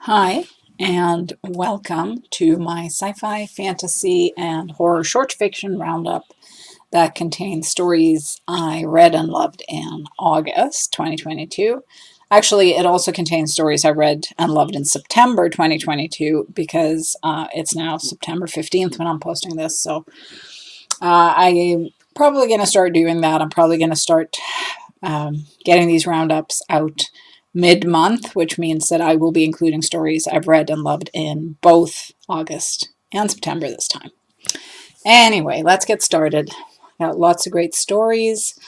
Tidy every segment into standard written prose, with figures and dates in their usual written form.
Hi, and welcome to my sci-fi, fantasy, and horror short fiction roundup that contains stories I read and loved in August 2022. Actually, it also contains stories I read and loved in September 2022 because it's now September 15th when I'm posting this. So I'm probably going to start doing that. I'm probably going to start getting these roundups out mid-month, which means that I will be including stories I've read and loved in both August and September this time. Anyway, let's get started. Got lots of great stories.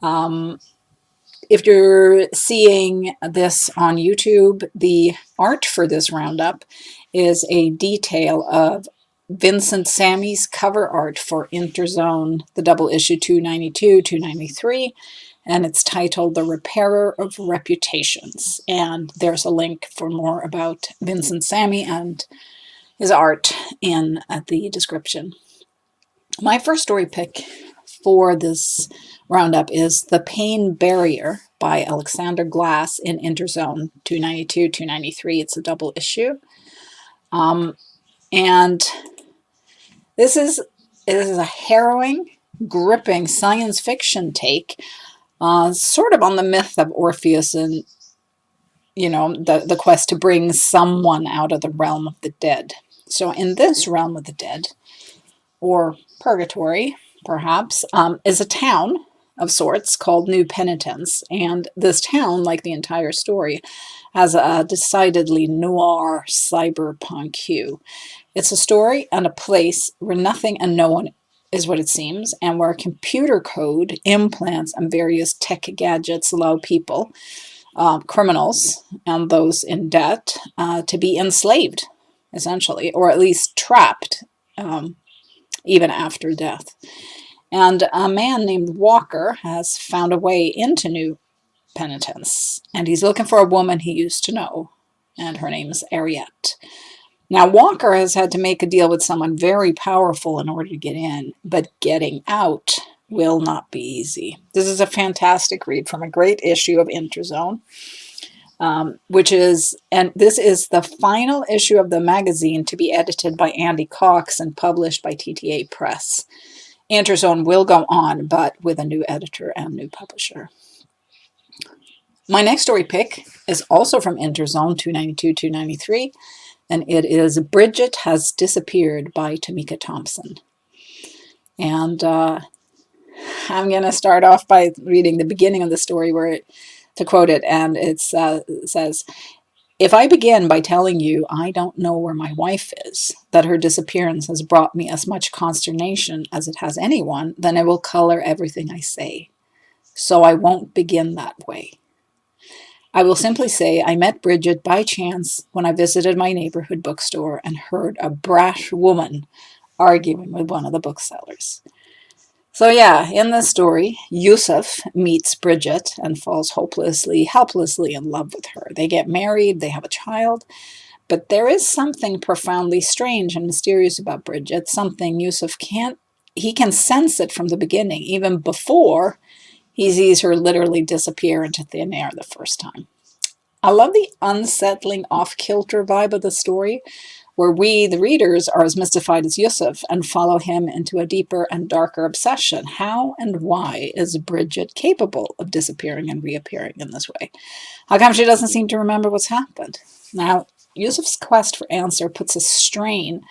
If you're seeing this on YouTube, the art for this roundup is a detail of Vincent Sammy's cover art for Interzone, the double issue 292, 293, and it's titled The Repairer of Reputations. And there's a link for more about Vincent Sammy and his art in the description. My first story pick for this roundup is The Pain Barrier by Alexander Glass in Interzone 292, 293. It's a double issue. And this is a harrowing, gripping science fiction take, sort of on the myth of Orpheus and, the quest to bring someone out of the realm of the dead. So in this realm of the dead, or purgatory, perhaps, is a town of sorts called New Penitence. And this town, like the entire story, has a decidedly noir cyberpunk hue. It's a story and a place where nothing and no one is what it seems, and where computer code, implants, and various tech gadgets allow people, criminals, and those in debt, to be enslaved, essentially, or at least trapped, even after death. And a man named Walker has found a way into New Penitence, and he's looking for a woman he used to know, and her name is Ariette. Now, Walker has had to make a deal with someone very powerful in order to get in, but getting out will not be easy. This is a fantastic read from a great issue of Interzone, this is the final issue of the magazine to be edited by Andy Cox and published by TTA Press. Interzone will go on, but with a new editor and new publisher. My next story pick is also from Interzone 292, 293, and it is Bridget Has Disappeared by Tamika Thompson. And I'm going to start off by reading the beginning of the story to quote it, and it says, "If I begin by telling you I don't know where my wife is, that her disappearance has brought me as much consternation as it has anyone, then it will color everything I say. So I won't begin that way. I will simply say I met Bridget by chance when I visited my neighborhood bookstore and heard a brash woman arguing with one of the booksellers." So yeah, in this story, Yusuf meets Bridget and falls hopelessly, helplessly in love with her. They get married, they have a child, but there is something profoundly strange and mysterious about Bridget, something Yusuf can sense it from the beginning, even before he sees her literally disappear into thin air the first time. I love the unsettling, off-kilter vibe of the story, where we, the readers, are as mystified as Yusuf and follow him into a deeper and darker obsession. How and why is Bridget capable of disappearing and reappearing in this way? How come she doesn't seem to remember what's happened? Now, Yusuf's quest for answer puts a strain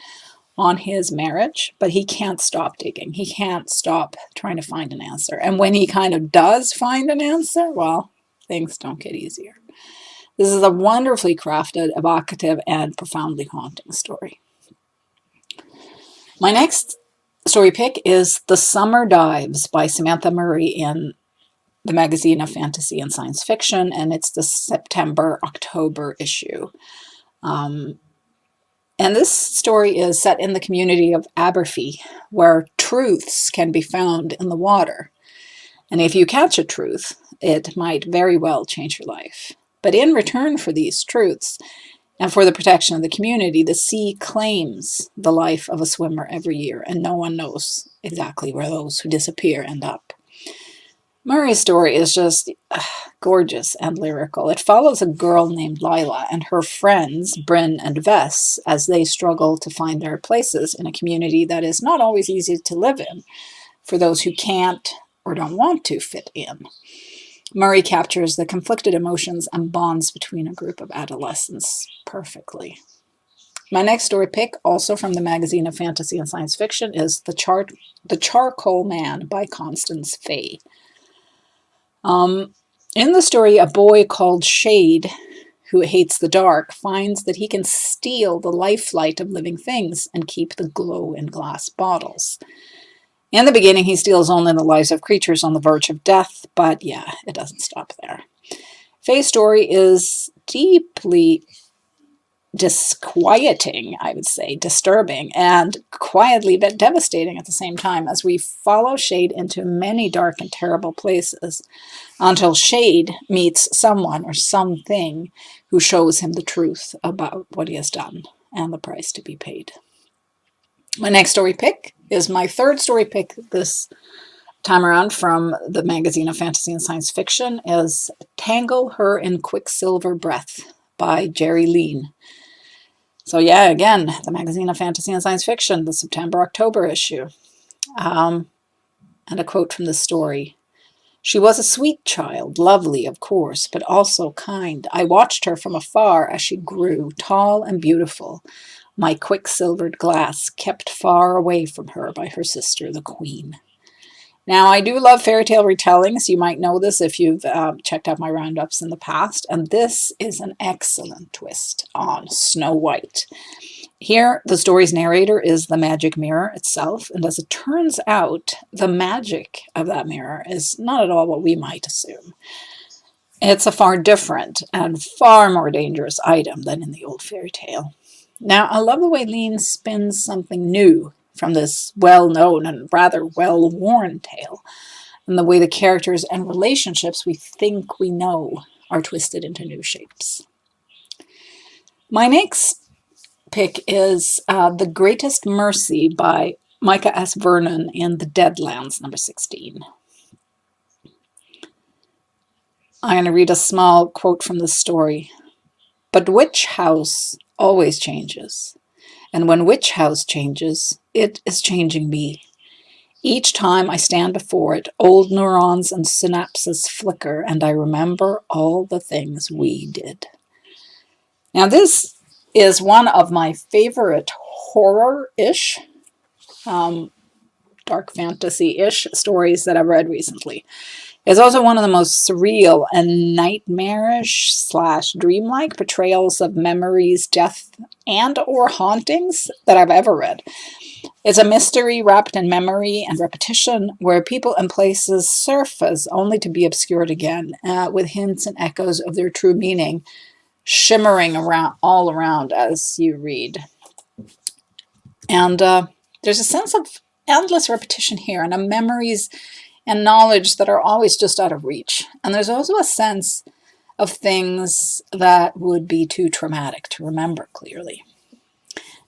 on his marriage, but he can't stop digging. He can't stop trying to find an answer. And when he kind of does find an answer, well, things don't get easier. This is a wonderfully crafted, evocative, and profoundly haunting story. My next story pick is The Summer Dives by Samantha Murray in the Magazine of Fantasy and Science Fiction, and it's the September-October issue. And this story is set in the community of Aberfie, where truths can be found in the water. And if you catch a truth, it might very well change your life. But in return for these truths, and for the protection of the community, the sea claims the life of a swimmer every year, and no one knows exactly where those who disappear end up. Murray's story is just gorgeous and lyrical. It follows a girl named Lila and her friends, Bryn and Vess, as they struggle to find their places in a community that is not always easy to live in for those who can't or don't want to fit in. Murray captures the conflicted emotions and bonds between a group of adolescents perfectly. My next story pick, also from the magazine of fantasy and science fiction, is The Charcoal Man by Constance Fay. In the story, a boy called Shade, who hates the dark, finds that he can steal the lifelight of living things and keep the glow in glass bottles. In the beginning, he steals only the lives of creatures on the verge of death, but yeah, it doesn't stop there. Faye's story is deeply disquieting, I would say, disturbing, and quietly devastating at the same time, as we follow Shade into many dark and terrible places until Shade meets someone or something who shows him the truth about what he has done and the price to be paid. My next story pick is my third story pick this time around from the magazine of fantasy and science fiction, is Tangle Her in Quicksilver Breath by Jerry Lean. So yeah, again, the magazine of fantasy and science fiction, the September-October issue. And a quote from the story. She was a sweet child, lovely, of course, but also kind. I watched her from afar as she grew, tall and beautiful, my quicksilvered glass kept far away from her by her sister, the queen. Now, I do love fairy tale retellings. You might know this if you've checked out my roundups in the past. And this is an excellent twist on Snow White. Here, the story's narrator is the magic mirror itself. And as it turns out, the magic of that mirror is not at all what we might assume. It's a far different and far more dangerous item than in the old fairy tale. Now, I love the way Lean spins something new from this well-known and rather well-worn tale, and the way the characters and relationships we think we know are twisted into new shapes. My next pick is The Greatest Mercy by Micah S. Vernon in The Deadlands, number 16. I'm going to read a small quote from the story. But Witch House always changes. And when Witch House changes, it is changing me. Each time I stand before it, old neurons and synapses flicker, and I remember all the things we did. Now, this is one of my favorite horror-ish, dark fantasy-ish stories that I've read recently. It's also one of the most surreal and nightmarish / dreamlike portrayals of memories, death, and or hauntings that I've ever read. It's a mystery wrapped in memory and repetition where people and places surface only to be obscured again, with hints and echoes of their true meaning shimmering around all around as you read. And there's a sense of endless repetition here and of memories and knowledge that are always just out of reach. And there's also a sense of things that would be too traumatic to remember clearly.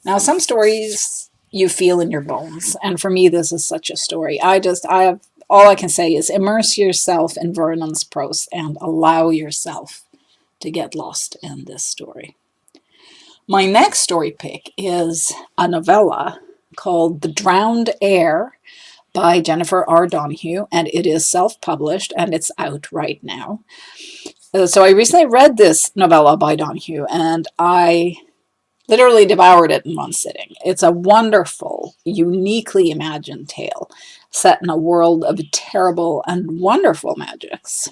Now, some stories you feel in your bones, and for me, this is such a story. All I can say is immerse yourself in Vernon's prose and allow yourself to get lost in this story. My next story pick is a novella called The Drowned Heir by Jennifer R. Donahue, and it is self-published and it's out right now. So I recently read this novella by Donahue and I literally devoured it in one sitting. It's a wonderful, uniquely imagined tale set in a world of terrible and wonderful magics.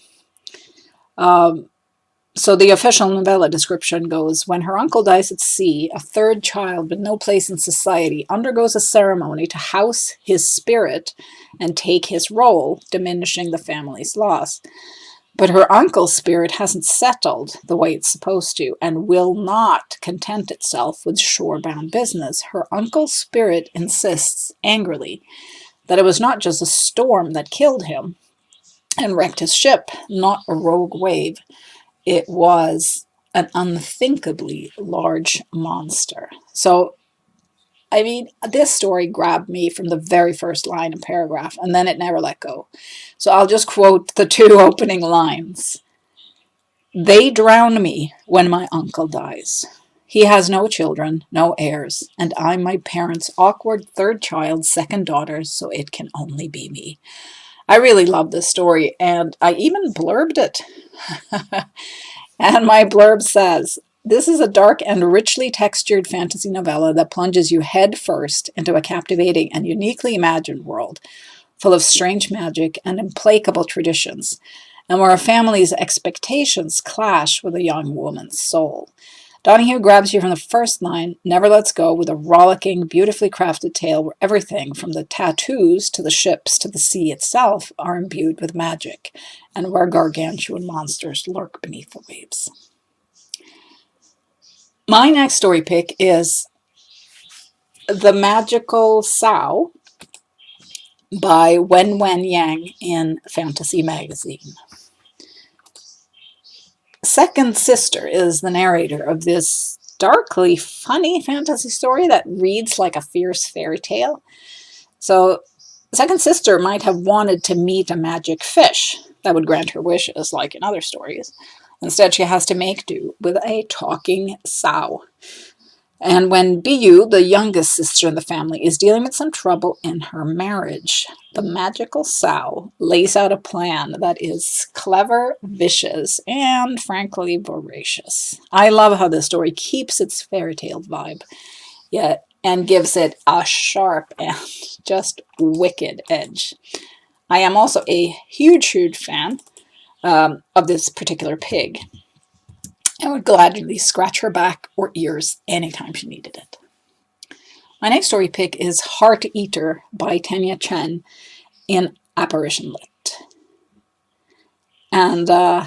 So the official novella description goes, when her uncle dies at sea, a third child with no place in society undergoes a ceremony to house his spirit and take his role, diminishing the family's loss. But her uncle's spirit hasn't settled the way it's supposed to and will not content itself with shore-bound business. Her uncle's spirit insists angrily that it was not just a storm that killed him and wrecked his ship, not a rogue wave. It was an unthinkably large monster. So I mean, this story grabbed me from the very first line and paragraph, and then it never let go. So I'll just quote the two opening lines. They drown me when my uncle dies. He has no children, no heirs, and I'm my parents' awkward third child, second daughter, so it can only be me. I really love this story, and I even blurbed it. And my blurb says, this is a dark and richly textured fantasy novella that plunges you head first into a captivating and uniquely imagined world, full of strange magic and implacable traditions, and where a family's expectations clash with a young woman's soul. Donahue grabs you from the first line, never lets go, with a rollicking, beautifully crafted tale where everything from the tattoos to the ships to the sea itself are imbued with magic, and where gargantuan monsters lurk beneath the waves. My next story pick is The Magical Sow by Wen Wen Yang in Fantasy Magazine. Second Sister is the narrator of this darkly funny fantasy story that reads like a fierce fairy tale. So, Second Sister might have wanted to meet a magic fish that would grant her wishes, like in other stories. Instead, she has to make do with a talking sow. And when Biyu, the youngest sister in the family, is dealing with some trouble in her marriage, the magical sow lays out a plan that is clever, vicious, and frankly voracious. I love how this story keeps its fairy tale vibe, yet and gives it a sharp and just wicked edge. I am also a huge fan of this particular pig, and would gladly scratch her back or ears anytime she needed it. My next story pick is Heart Eater by Tanya Chen in Apparition Lit. And I'm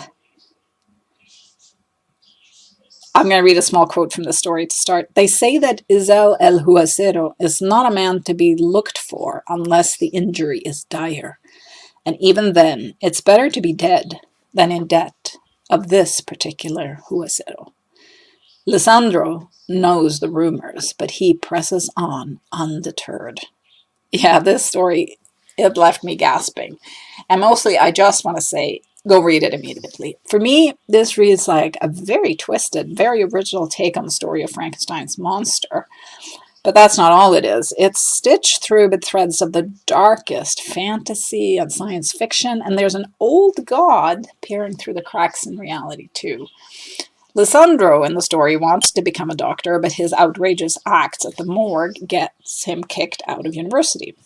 going to read a small quote from the story to start. They say that Isel el Huasero is not a man to be looked for unless the injury is dire. And even then, it's better to be dead than in debt of this particular Huasero. Lisandro knows the rumors, but he presses on undeterred. Yeah, this story, it left me gasping. And mostly, I just want to say, go read it immediately. For me, this reads like a very twisted, very original take on the story of Frankenstein's monster. But that's not all it is. It's stitched through with threads of the darkest fantasy and science fiction, and there's an old god peering through the cracks in reality, too. Lisandro in the story wants to become a doctor, but his outrageous acts at the morgue gets him kicked out of university.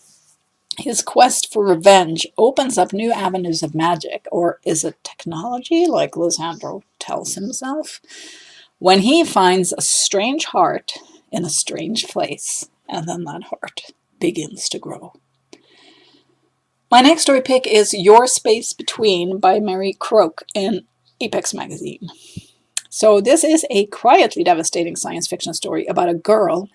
His quest for revenge opens up new avenues of magic, or is it technology, like Lisandro tells himself, when he finds a strange heart in a strange place, and then that heart begins to grow. My next story pick is Your Space Between by Mary Croak in Apex Magazine. So this is a quietly devastating science fiction story about a girl,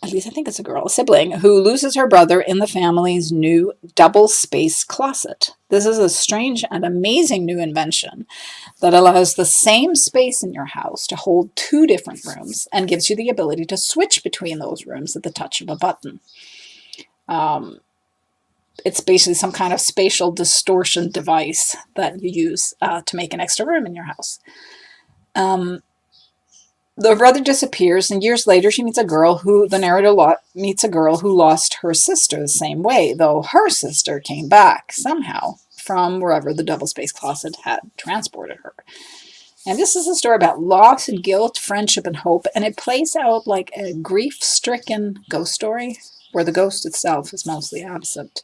at least I think it's a girl, a sibling, who loses her brother in the family's new double space closet. This is a strange and amazing new invention that allows the same space in your house to hold two different rooms and gives you the ability to switch between those rooms at the touch of a button. It's basically some kind of spatial distortion device that you use to make an extra room in your house. The brother disappears, and years later she meets a girl who, the narrator meets a girl who lost her sister the same way, though her sister came back somehow from wherever the double space closet had transported her. And this is a story about loss and guilt, friendship and hope, and it plays out like a grief-stricken ghost story, where the ghost itself is mostly absent.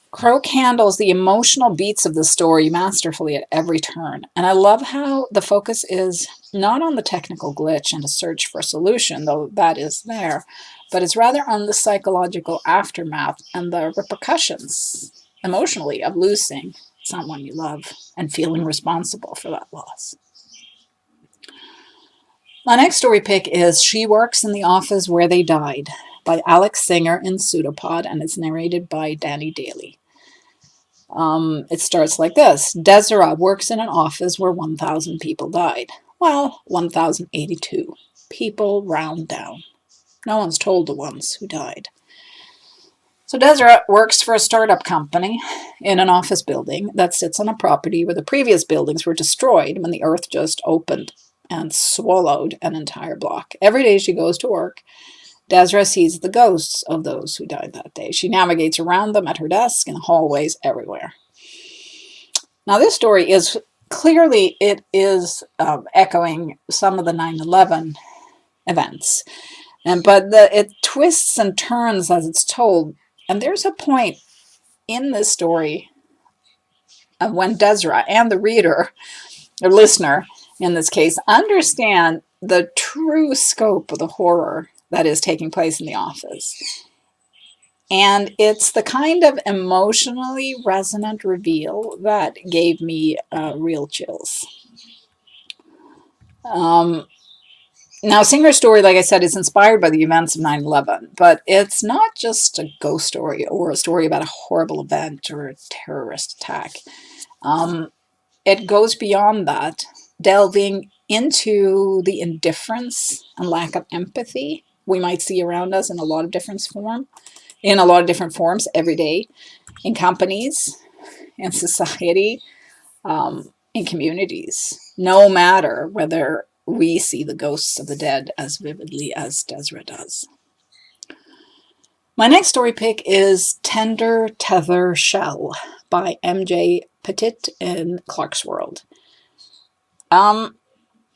Croak handles the emotional beats of the story masterfully at every turn, and I love how the focus is not on the technical glitch and a search for a solution, though that is there, but it's rather on the psychological aftermath and the repercussions, emotionally, of losing someone you love and feeling responsible for that loss. My next story pick is She Works in the Office Where They Died by Alex Singer in Pseudopod, and it's narrated by Danny Daly. It starts like this. Desiree works in an office where 1,000 people died. Well, 1,082. People round down. No one's told the ones who died. So Deseret works for a startup company in an office building that sits on a property where the previous buildings were destroyed when the earth just opened and swallowed an entire block. Every day she goes to work, Deseret sees the ghosts of those who died that day. She navigates around them at her desk, in hallways, everywhere. Now this story is clearly, it is echoing some of the 9/11 events. But it twists and turns as it's told. And there's a point in this story of when Deseret and the reader, or listener in this case, understand the true scope of the horror that is taking place in the office. And it's the kind of emotionally resonant reveal that gave me real chills. Now, Singer's story, like I said, is inspired by the events of 9/11, but it's not just a ghost story or a story about a horrible event or a terrorist attack. It goes beyond that, delving into the indifference and lack of empathy we might see around us in a lot of different forms every day, in companies, in society, in communities, no matter whether we see the ghosts of the dead as vividly as Deseret does. My next story pick is Tender Tether Shell by M.J. Petit in Clarkesworld.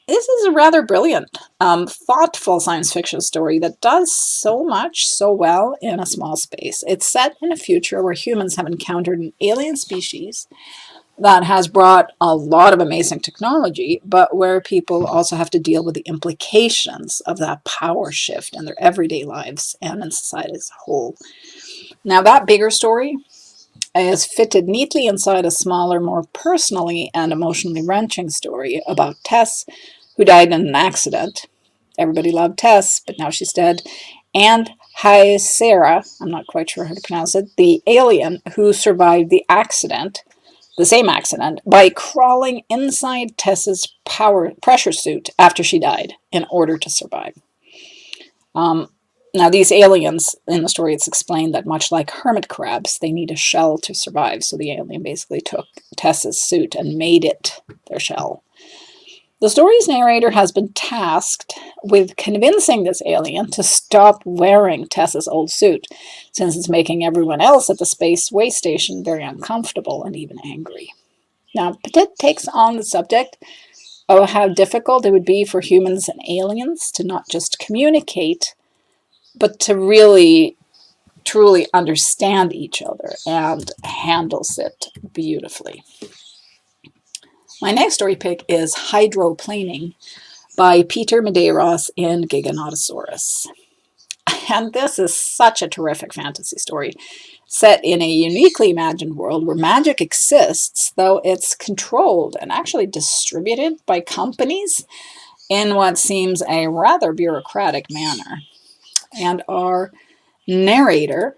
This is a rather brilliant, thoughtful science fiction story that does so much so well in a small space. It's set in a future where humans have encountered an alien species that has brought a lot of amazing technology, but where people also have to deal with the implications of that power shift in their everyday lives and in society as a whole. Now, that bigger story is fitted neatly inside a smaller, more personally and emotionally wrenching story about Tess, who died in an accident. Everybody loved Tess, but now she's dead. And Sarah, I'm not quite sure how to pronounce it, the alien who survived the same accident, by crawling inside Tess's pressure suit after she died in order to survive. Now, these aliens, in the story, it's explained that much like hermit crabs, they need a shell to survive. So the alien basically took Tess's suit and made it their shell. The story's narrator has been tasked with convincing this alien to stop wearing Tess's old suit, since it's making everyone else at the space way station very uncomfortable and even angry. Now, Petit takes on the subject of how difficult it would be for humans and aliens to not just communicate, but to really, truly understand each other, and handles it beautifully. My next story pick is Hydroplaning by Peter Medeiros in Giganotosaurus. And this is such a terrific fantasy story, set in a uniquely imagined world where magic exists, though it's controlled and actually distributed by companies in what seems a rather bureaucratic manner. And our narrator,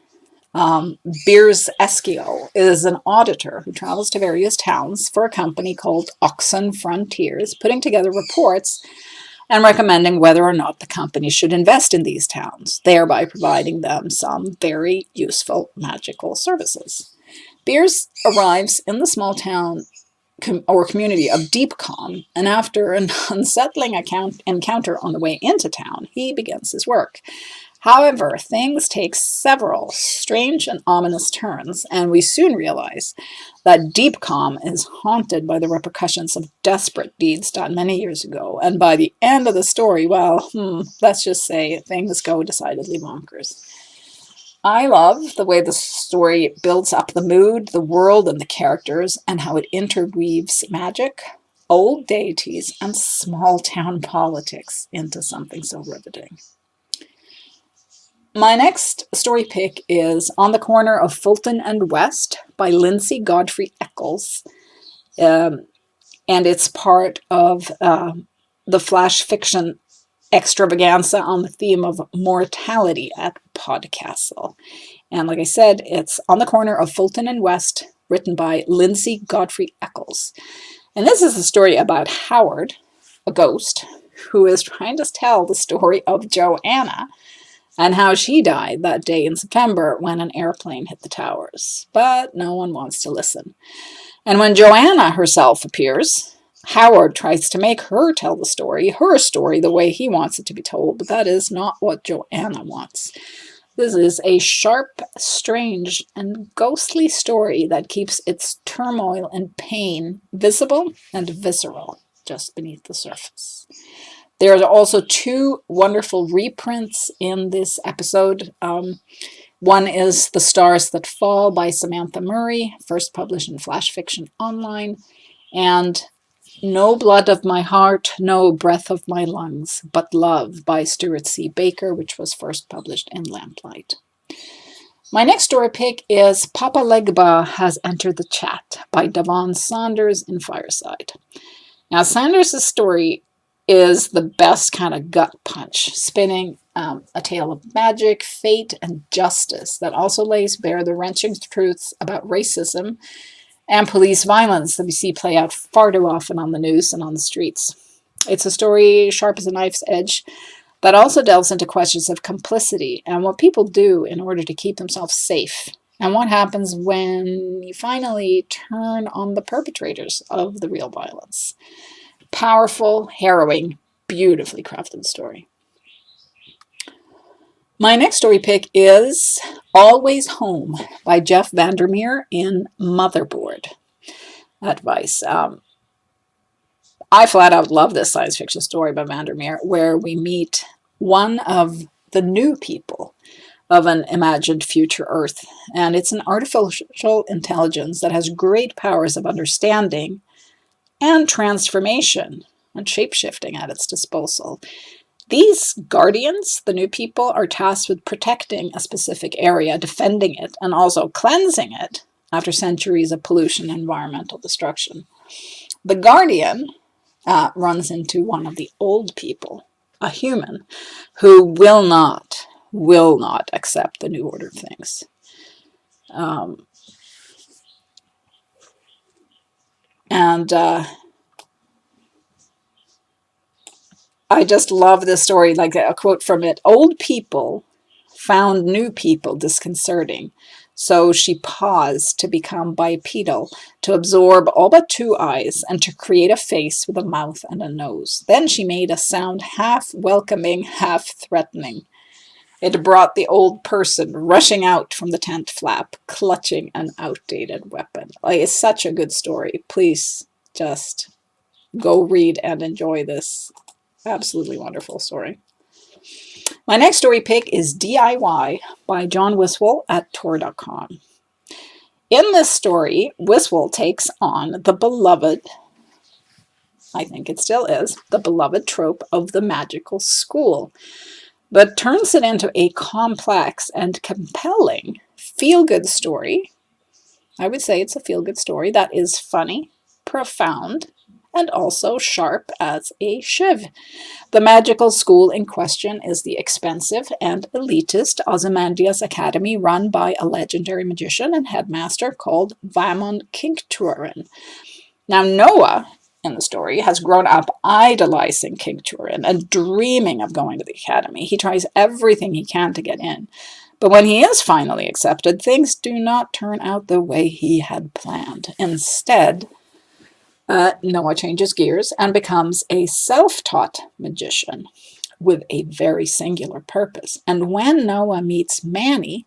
Beers Eskio, is an auditor who travels to various towns for a company called Oxen Frontiers, putting together reports and recommending whether or not the company should invest in these towns, thereby providing them some very useful magical services. Beers arrives in the small town or community of Deep Calm, and after an unsettling encounter on the way into town, he begins his work. However, things take several strange and ominous turns, and we soon realize that Deep Calm is haunted by the repercussions of desperate deeds done many years ago. And by the end of the story, well, let's just say things go decidedly bonkers. I love the way the story builds up the mood, the world, and the characters, and how it interweaves magic, old deities, and small town politics into something so riveting. My next story pick is On the Corner of Fulton and West by Lindsay Godfrey Eccles. And it's part of the flash fiction extravaganza on the theme of mortality at Podcastle. And like I said, it's On the Corner of Fulton and West, written by Lindsay Godfrey Eccles. And this is a story about Howard, a ghost, who is trying to tell the story of Joanna, and how she died that day in September when an airplane hit the towers. But no one wants to listen. And when Joanna herself appears, Howard tries to make her tell her story the way he wants it to be told, but that is not what Joanna wants. This is a sharp, strange, and ghostly story that keeps its turmoil and pain visible and visceral just beneath the surface. There are also two wonderful reprints in this episode. One is The Stars That Fall by Samantha Murray, first published in Flash Fiction Online, and No Blood of My Heart, No Breath of My Lungs, But Love by Stuart C. Baker, which was first published in Lamplight. My next story pick is Papa Legba Has Entered the Chat by Devon Saunders in Fireside. Now, Saunders' story is the best kind of gut punch, spinning a tale of magic, fate, and justice that also lays bare the wrenching truths about racism and police violence that we see play out far too often on the news and on the streets. It's a story sharp as a knife's edge that also delves into questions of complicity and what people do in order to keep themselves safe, and what happens when you finally turn on the perpetrators of the real violence. Powerful, harrowing, beautifully crafted story. My next story pick is Always Home by Jeff Vandermeer in Motherboard Advice. I flat out love this science fiction story by Vandermeer, where we meet one of the new people of an imagined future Earth. And it's an artificial intelligence that has great powers of understanding and transformation and shapeshifting at its disposal. These guardians, the new people, are tasked with protecting a specific area, defending it, and also cleansing it after centuries of pollution and environmental destruction. The guardian runs into one of the old people, a human, who will not accept the new order of things. I just love this story, like a quote from it. Old people found new people disconcerting, so she paused to become bipedal, to absorb all but two eyes, and to create a face with a mouth and a nose. Then she made a sound half welcoming, half threatening. It brought the old person rushing out from the tent flap, clutching an outdated weapon. Like, it's such a good story. Please just go read and enjoy this absolutely wonderful story. My next story pick is DIY by John Wiswell at Tor.com. In this story, Wiswell takes on the beloved, I think it still is, the beloved trope of the magical school, but turns it into a complex and compelling feel-good story. I would say it's a feel-good story that is funny, profound, and also sharp as a shiv. The magical school in question is the expensive and elitist Ozymandias Academy, run by a legendary magician and headmaster called Vaemon Kincturin. Now, Noah in the story has grown up idolizing Kincturin and dreaming of going to the academy. He tries everything he can to get in. But when he is finally accepted, things do not turn out the way he had planned. Instead, Noah changes gears and becomes a self-taught magician with a very singular purpose. And when Noah meets Manny,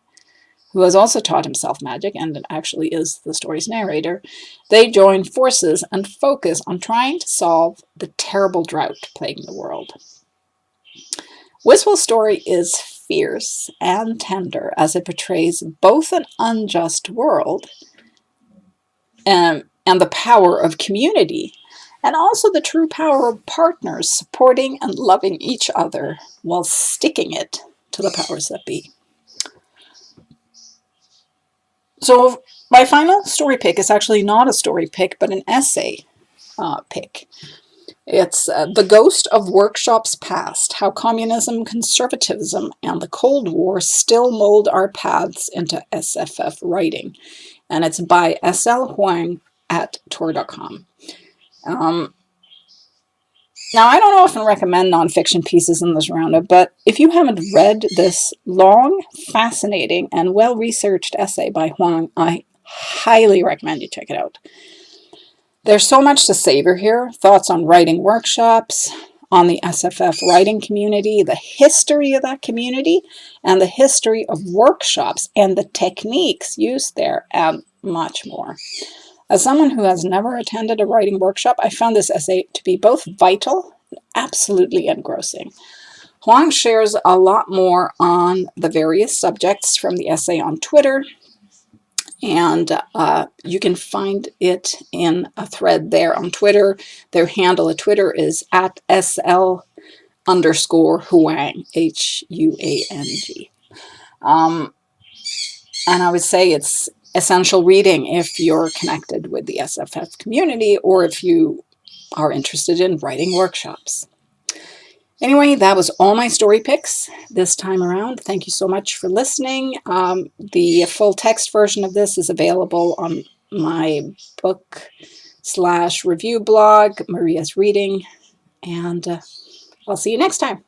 who has also taught himself magic and actually is the story's narrator, they join forces and focus on trying to solve the terrible drought plaguing the world. Wiswell's story is fierce and tender as it portrays both an unjust world and the power of community, and also the true power of partners supporting and loving each other while sticking it to the powers that be. So my final story pick is actually not a story pick, but an essay pick. It's The Ghost of Workshops Past, How Communism, Conservatism, and the Cold War Still Mold Our Paths into SFF Writing. And it's by S.L. Huang at Tor.com. Now, I don't often recommend nonfiction pieces in this roundup, but if you haven't read this long, fascinating, and well-researched essay by Huang, I highly recommend you check it out. There's so much to savor here. Thoughts on writing workshops, on the SFF writing community, the history of that community, and the history of workshops and the techniques used there, and much more. As someone who has never attended a writing workshop, I found this essay to be both vital and absolutely engrossing. Huang shares a lot more on the various subjects from the essay on Twitter, and you can find it in a thread there on Twitter. Their handle at Twitter is at SL_Huang, Huang. And I would say it's essential reading if you're connected with the SFF community or if you are interested in writing workshops. Anyway, that was all my story picks this time around. Thank you so much for listening. The full text version of this is available on my book/review blog, Maria's Reading, and I'll see you next time.